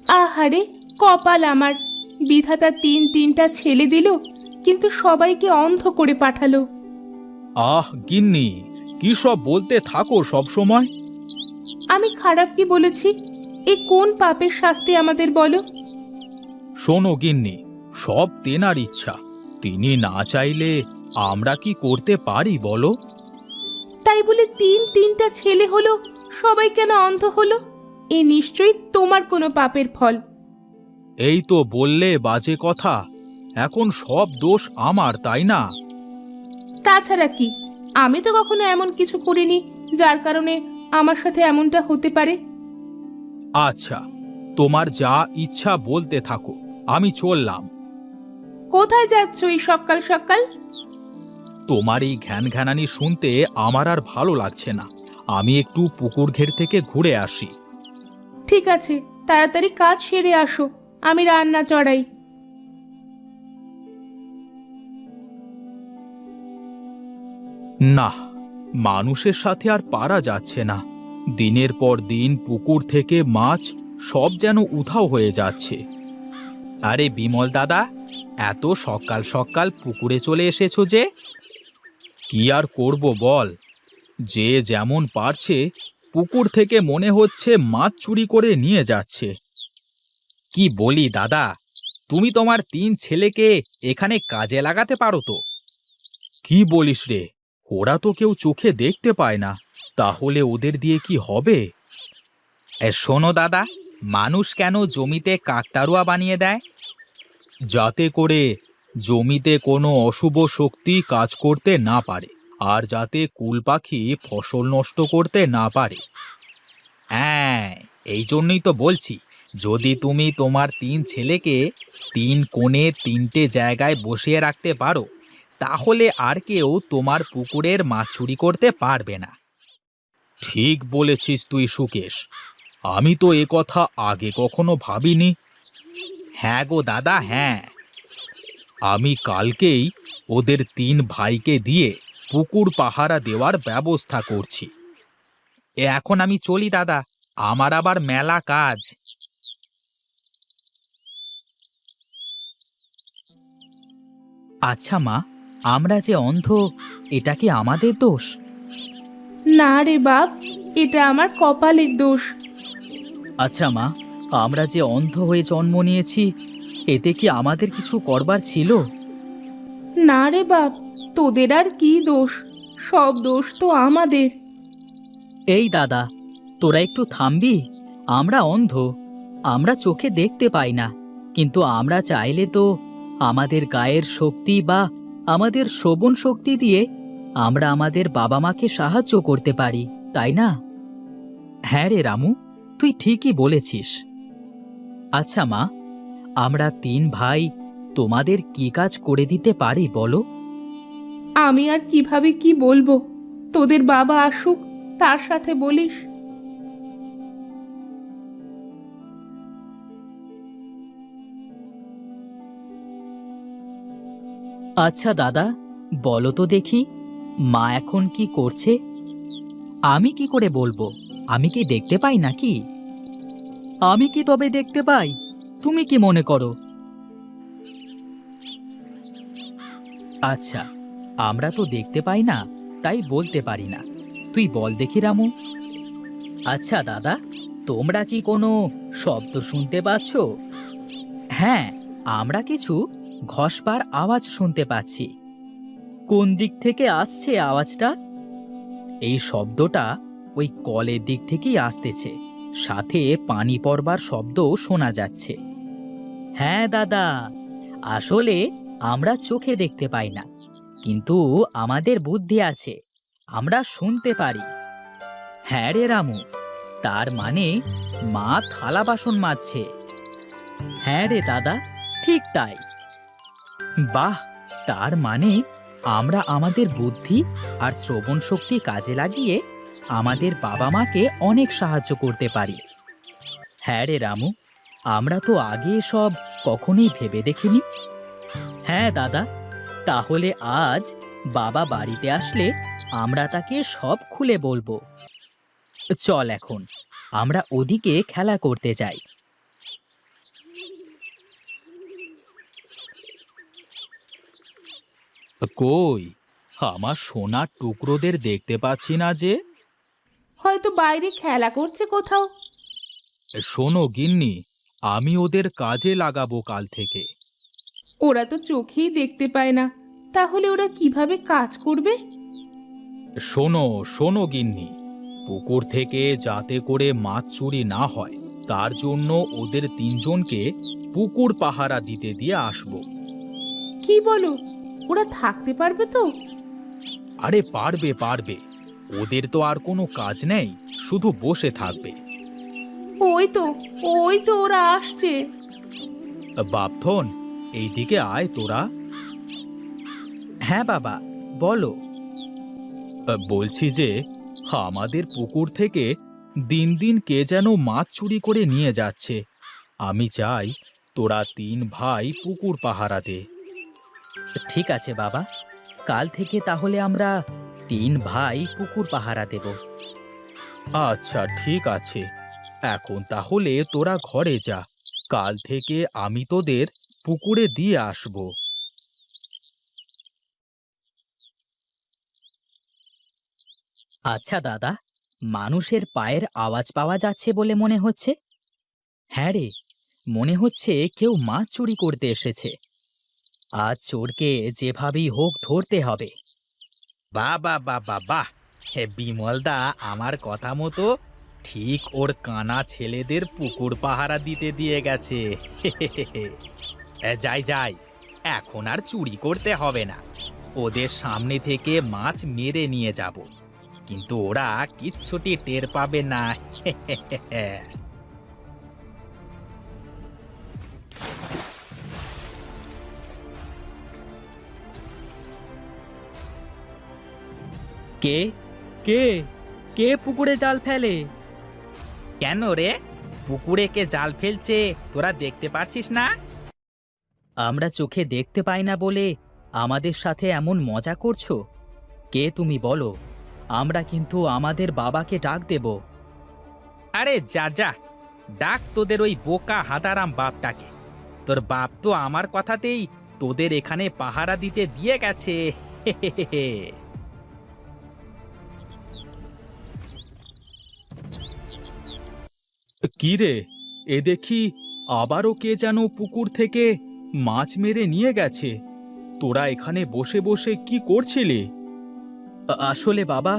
আহারে, কপাল আমার! বিধাতা তিনটা ছেলে দিল, কিন্তু সবাইকে অন্ধ করে পাঠালো। আহ গিন্নি, কি সব বলতে থাকো সব সময়। আমি খারাপ কি বলেছি? এ কোন পাপের শাস্তি আমাদের বলো? শোনো গিন্নি, সব তেনার ইচ্ছা। তিনি না চাইলে আমরা কি করতে পারি বলো? তাই বলে তিনটা ছেলে হলো, সবাই কেন অন্ধ হলো? এ নিশ্চয়ই তোমার কোনো পাপের ফল। এই তো বললে বাজে কথা। এখন সব দোষ আমার, তাই না? তাছাড়া কি? আমি তো কখনো এমন কিছু করিনি যার কারণে আমার সাথে এমনটা হতে পারে। আচ্ছা, তোমার যা ইচ্ছা বলতে থাকো, আমি চললাম। কোথায় যাচ্ছ এই সকাল সকাল? তোমার এই ঘ্যান ঘ্যানানি শুনতে আমার আর ভালো লাগছে না। আমি একটু পুকুর ঘের থেকে ঘুরে আসি। ঠিক আছে, তাড়াতাড়ি কাজ সেরে আসো, আমি রান্না চড়াই। না, মানুষের সাথে আর পারা যাচ্ছে না। দিনের পর দিন পুকুর থেকে মাছ সব যেন উধাও হয়ে যাচ্ছে। আরে বিমল দাদা, এত সকাল সকাল পুকুরে চলে এসেছো যে? কি আর করব বল, যে যেমন পারছে পুকুর থেকে মনে হচ্ছে মাছ চুরি করে নিয়ে যাচ্ছে। কি বলি দাদা, তুমি তোমার তিন ছেলেকে এখানে কাজে লাগাতে পারো তো? কি বলিস রে? ওরা তো কেউ চোখে দেখতে পায় না, তাহলে ওদের দিয়ে কি হবে? শোনো দাদা, মানুষ কেন জমিতে কাকতাড়ুয়া বানিয়ে দেয়? যাতে করে জমিতে কোনো অশুভ শক্তি কাজ করতে না পারে, আর যাতে কুল পাখি ফসল নষ্ট করতে না পারে। হ্যাঁ, এই জন্যই তো বলছি, যদি তুমি তোমার তিন ছেলেকে তিন কোণে তিনটে জায়গায় বসিয়ে রাখতে পারো, তাহলে আর কেউ তোমার পুকুরের মাছ চুরি করতে পারবে না। ঠিক বলেছিস তুই সুকেশ, আমি তো এ কথা আগে কখনো ভাবিনি। হ্যাঁ গো দাদা, হ্যাঁ। আমি কালকেই ওদের তিন ভাইকে দিয়ে পুকুর পাহারা দেওয়ার ব্যবস্থা করছি। এখন আমি চলি দাদা, আমার আবার মেলা কাজ। আচ্ছা মা, আমরা যে অন্ধ, এটা কি আমাদের দোষ? না রে বাপ, এটা আমার কপালের দোষ। আচ্ছা মা, আমরা যে অন্ধ হয়ে জন্ম নিয়েছি, এতে কি আমাদের কিছু করবার ছিল? না রে বাপ, তোদের আর কি দোষ? সব দোষ তো আমাদের। এই দাদা, তোরা একটু থামবি? আমরা অন্ধ, আমরা চোখে দেখতে পাই না, কিন্তু আমরা চাইলে তো আমাদের গায়ের শক্তি বা আমাদের শ্রবণ শক্তি দিয়ে আমরা আমাদের বাবা মাকে সাহায্য করতে পারি, তাই না? হ্যাঁ রে রামু, তুই ঠিকই বলেছিস। আচ্ছা মা, আমরা তিন ভাই তোমাদের কি কাজ করে দিতে পারি বলো? আমি আর কিভাবে কি বলবো? তোদের বাবা আসুক, তার সাথে বলিস। আচ্ছা দাদা, বলো তো দেখি, মা এখন কি করছে? আমি কি করে বলবো? আমি কি দেখতে পাই নাকি? আমি কি তবে দেখতে পাই? তুমি কি মনে করো? আচ্ছা, আমরা তো দেখতে পাই না, তাই বলতে পারি না। তুই বল দেখি রামু। আচ্ছা দাদা, তোমরা কি কোনো শব্দ শুনতে পাচ্ছ? হ্যাঁ, আমরা কিছু ঘষবার আওয়াজ শুনতে পাচ্ছি। কোন দিক থেকে আসছে আওয়াজটা? এই শব্দটা ওই কলের দিক থেকেই আসতেছে, সাথে পানি পড়বার শব্দও শোনা যাচ্ছে। হ্যাঁ দাদা, আসলে আমরা চোখে দেখতে পাই না, কিন্তু আমাদের বুদ্ধি আছে, আমরা শুনতে পারি। হ্যাঁ রে রামু, তার মানে মা থালা বাসন মাজছে। হ্যাঁ রে দাদা, ঠিক তাই। বাহ, তার মানে আমরা আমাদের বুদ্ধি আর শ্রবণ শক্তি কাজে লাগিয়ে আমাদের বাবা মাকে অনেক সাহায্য করতে পারি। হ্যাঁ রে রামু, আমরা তো আগে সব কখনোই ভেবে দেখিনি। হ্যাঁ দাদা, তাহলে আজ বাবা বাড়িতে আসলে আমরা তাকে সব খুলে বলবো। চল এখন আমরা ওদিকে খেলা করতে যাই। কই, আমার সোনার টুকরোদের দেখতে পাচ্ছি না যে। হয়তো বাইরে খেলা করছে কোথাও। শোনো গিন্নি, আমি ওদের কাজে লাগাবো কাল থেকে। ওরা তো চোখেই দেখতে পায় না, তাহলে ওরা কিভাবে কাজ করবে? শোনো শোনো গিন্নি, পুকুর থেকে যাতে করে মাছ চুরি না হয় তার জন্য ওদের তিনজনকে পুকুর পাহারা দিতে দিয়ে আসবো। কি বলো, ওরা থাকতে পারবে তো? আরে পারবে পারবে, ওদের তো আর কোনো কাজ নেই, শুধু বসে থাকবে। ওই তো, ওই তো ওরা আসছে। বাপধন, এইদিকে আয় তোরা। হ্যাঁ বাবা, বলো। বলছি যে আমাদের পুকুর থেকে দিন দিন কে যেন মাছ চুরি করে নিয়ে যাচ্ছে। আমি চাই তোরা তিন ভাই পুকুর পাহারা দে। ঠিক আছে বাবা, কাল থেকে তাহলে আমরা তিন ভাই পুকুর পাহারা দেব। আচ্ছা ঠিক আছে, এখন তাহলে তোরা ঘরে যা, কাল থেকে আমি তোদের পুকুরে দিয়ে আসব। আচ্ছা দাদা, মানুষের পায়ের আওয়াজ পাওয়া যাচ্ছে বলে মনে হচ্ছে। হ্যাঁ রে, মনে হচ্ছে কেউ মাছ চুরি করতে এসেছে। আজ চোরকে যেভাবেই হোক ধরতে হবে। বাহ বাহ বাহ বাহ বাহ, হে বিমলদা আমার কথা মতো ঠিক ওর কানা ছেলেদের পুকুর পাহারা দিতে দিয়ে গেছে। যাই যাই, এখন আর চুরি করতে হবে না, ওদের সামনে থেকে মাছ মেরে নিয়ে যাব, কিন্তু ওরা কিচ্ছুটি টের পাবে না। কে কে কে পুকুরে জাল ফেলে? কেন রে, পুকুরে কে জাল ফেলছে তোরা দেখতে পারছিস না? আমরা চোখে দেখতে পাই না বলে আমাদের সাথে এমন মজা করছো? কে তুমি বলো, আমরা কিন্তু আমাদের বাবাকে ডাক দেব। আরে যা যা, ডাক তোদের ওই বোকা হাদারাম বাপটাকে। তোর বাপ তো আমার কথাতেই তোদের এখানে পাহারা দিতে দিয়ে গেছে। কি রে, এ দেখি আবারও কে যেন পুকুর থেকে মাছ মেরে নিয়ে গেছে। তোরা এখানে বসে বসে কি করছিলি? আসলে বাবা,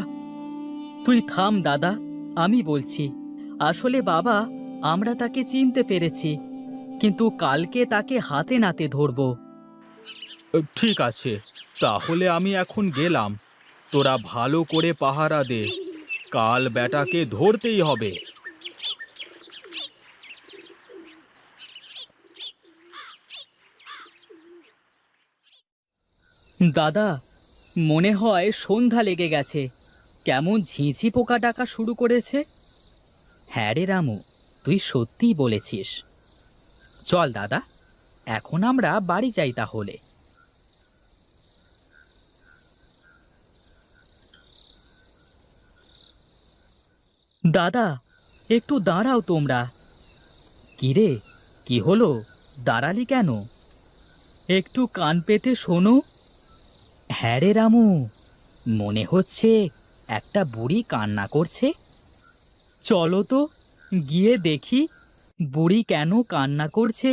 তুই থাম দাদা, আমি বলছি। আসলে বাবা, আমরা তাকে চিনতে পেরেছি, কিন্তু কালকে তাকে হাতে নাতে ধরব। ঠিক আছে, তাহলে আমি এখন গেলাম, তোরা ভালো করে পাহারা দে, কাল বেটাকে ধরতেই হবে। দাদা, মনে হয় সন্ধ্যা লেগে গেছে, কেমন ঝিঁঝি পোকা ডাকা শুরু করেছে। হ্যাঁ রে রামু, তুই সত্যিই বলেছিস। চল দাদা, এখন আমরা বাড়ি যাই তাহলে। দাদা, একটু দাঁড়াও তোমরা। কিরে, কি হলো, দাঁড়ালি কেন? একটু কান পেতে শোনো। হ্যাঁ রে রামু, মনে হচ্ছে একটা বুড়ি কান্না করছে। চলো তো গিয়ে দেখি বুড়ি কেন কান্না করছে।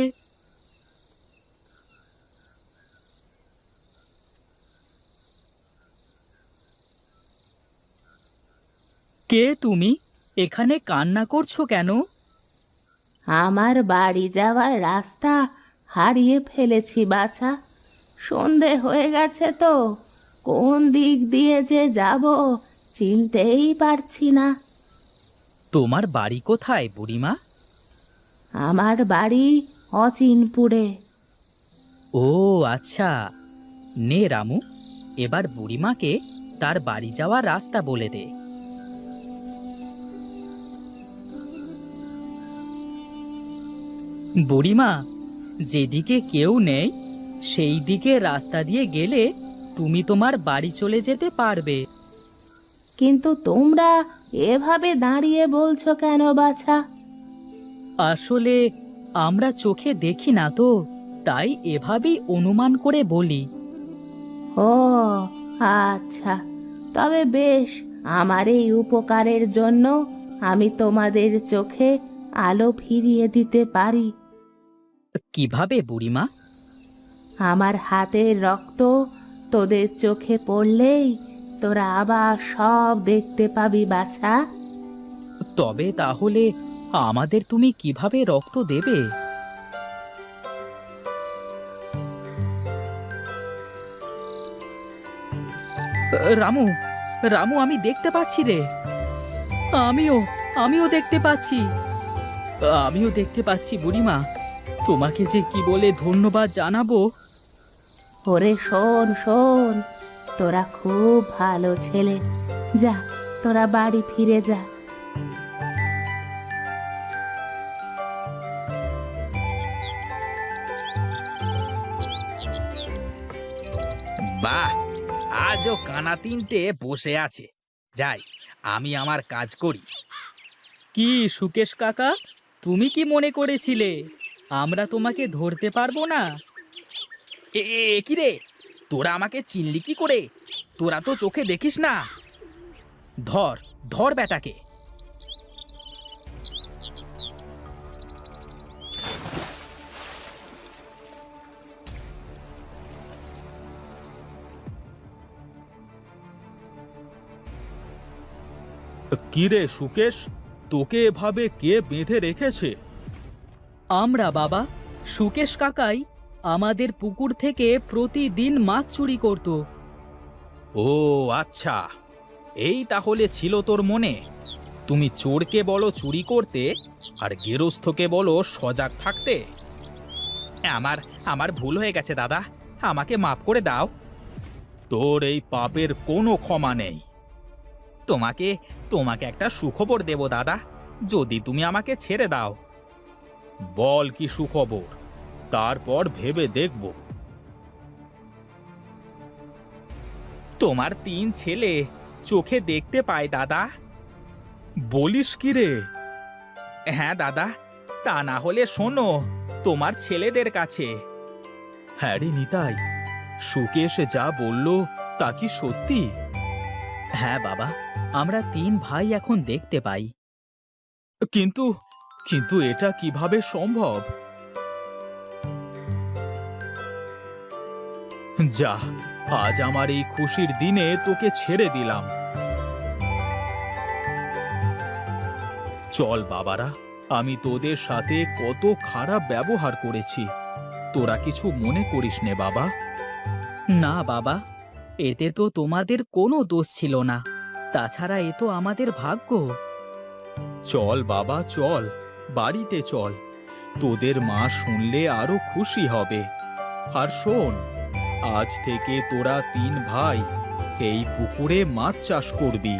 কে তুমি, এখানে কান্না করছো কেন? আমার বাড়ি যাওয়ার রাস্তা হারিয়ে ফেলেছি বাছা, সন্ধে হয়ে গেছে তো, কোন দিক দিয়ে যে যাব চিনতেই পারছি না। তোমার বাড়ি কোথায় বুড়িমা? আমার বাড়ি অচিনপুরে। ও আচ্ছা, নে রামু, এবার বুড়িমাকে তার বাড়ি যাওয়ার রাস্তা বলে দে। বুড়িমা, যেদিকে কেউ নেই সেই দিকে রাস্তা দিয়ে গেলে তুমি তোমার বাড়ি চলে যেতে পারবে। কিন্তু তোমরা এভাবে দাঁড়িয়ে বলছো কেন বাছা? আসলে আমরা চোখে দেখি না তো, তাই এভাবেই অনুমান করে বলি। ও আচ্ছা, তবে বেশ, আমার এই উপকারের জন্য আমি তোমাদের চোখে আলো ফিরিয়ে দিতে পারি। কিভাবে বুড়িমা? আমার হাতের রক্ত তোদের চোখে পড়লেই তোরা আবার সব দেখতে পাবি বাছা। তবে তাহলে আমাদের তুমি কিভাবে রক্ত দেবে? রামু, রামু, আমি দেখতে পাচ্ছি রে। আমিও আমিও দেখতে পাচ্ছি। আমিও দেখতে পাচ্ছি বুড়িমা। তোমাকে যে কি বলে ধন্যবাদ জানাবো। ওরে শোন শোন, তোরা খুব ভালো ছেলে, যা তোরা বাড়ি ফিরে যা। বাহ, আজও কানা তিনটে বসে আছে। যাই, আমি আমার কাজ করি। কি সুকেশ কাকা, তুমি কি মনে করেছিলে আমরা তোমাকে ধরতে পারবো না? কি রে, তোরা আমাকে চিনলি কি করে? তোরা তো চোখে দেখিস না। ধর ধর বেটাকে। কি রে সুকেশ, তোকে এভাবে কে বেঁধে রেখেছে? আমরা বাবা, সুকেশ কাকাই আমাদের পুকুর থেকে প্রতিদিন মাছ চুরি করত। ও আচ্ছা, এই তাহলে ছিল তোর মনে। তুমি চোরকে বলো চুরি করতে, আর গেরস্থকে বলো সজাগ থাকতে। আমার আমার ভুল হয়ে গেছে দাদা, আমাকে মাফ করে দাও। তোর এই পাপের কোনো ক্ষমা নেই। তোমাকে তোমাকে একটা সুখবর দেব দাদা, যদি তুমি আমাকে ছেড়ে দাও। বল কি সুখবর, তারপর ভেবে দেখব। তোমার 3 ছেলে চোখে দেখতে পায় দাদা। বলিস কি রে? হ্যাঁ দাদা, তা না হলে শোনো তোমার ছেলেদের কাছে। হ্যাঁ রে নিতাই, সুকেশ যা বলল তা কি সত্যি? হ্যাঁ বাবা, আমরা 3 ভাই এখন দেখতে পাই। কিন্তু কিন্তু এটা কিভাবে সম্ভব? যা, আজ আমার এই খুশির দিনে তোকে ছেড়ে দিলাম। চল বাবারা, আমি তোদের সাথে কত খারাপ ব্যবহার করেছি, তোরা কিছু মনে করিস নে বাবা। না বাবা, এতে তো তোমাদের কোনো দোষ ছিল না, তাছাড়া এ তো আমাদের ভাগ্য। চল বাবা চল, বাড়িতে চল, তোদের মা শুনলে আরো খুশি হবে। আর শোন, আজ থেকে তোরা 3 ভাই এই পুকুরে মাছ চাষ করবি।